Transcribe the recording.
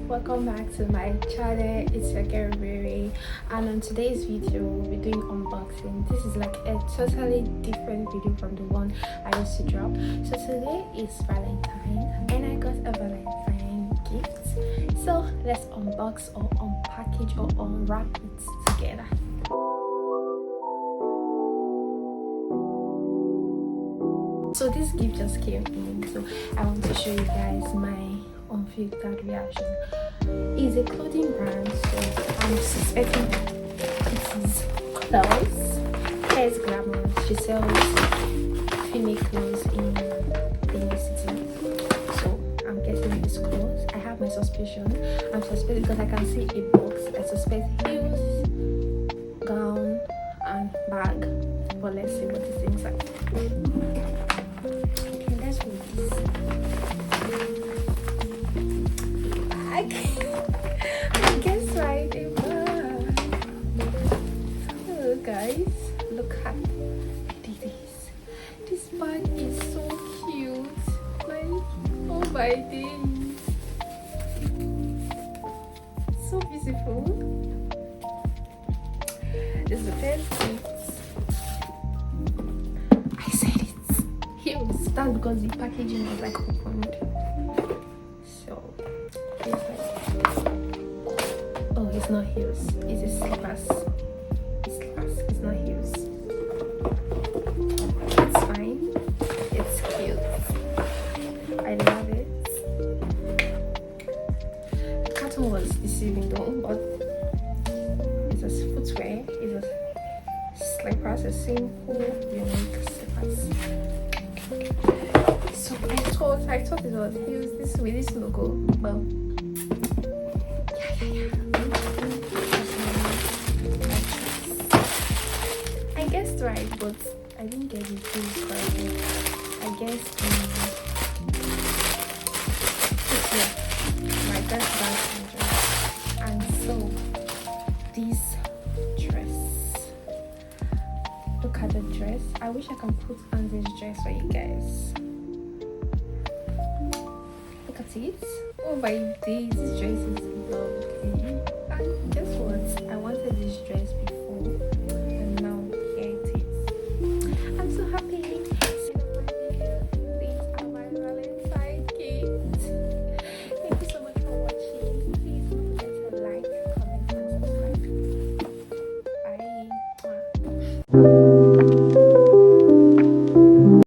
welcome back to my channel. It's your girl Rere, and on today's video we'll be doing unboxing. This is like a totally different video from the one I used to drop. So today is Valentine and I got a Valentine gift, so let's unbox or unpackage or unwrap it together. So this gift just came in, so I want to show you guys my unfiltered reaction. It's a clothing brand, so I'm suspecting it is clothes. Hair's Glamour. She sells female clothes in the city, so I'm guessing it's clothes. I have my suspicion. I'm suspecting because I can see a box. I suspect heels, gown, and bag. But let's see what this inside. Okay, let's read this. I guess right. Oh, guys, look at this. This bag is so cute. Like, oh my days, so beautiful. This is the first gift. I said it. Heels. That's because the packaging was like opened. So it's like, oh, it's not heels. It's a slippers. It's slippers. It's not heels. It's fine. It's cute. I love it. The carton was deceiving though, but it's a footwear. It's a slippers. A simple, unique slippers. So I thought it was heels. This with this logo, but yeah. I guessed right, but I didn't get the heels correctly. I guessed my best dress. And so this dress. Look at the dress. I wish I can put on this dress for you guys. Look at it. Oh my days, this dress is lovely. And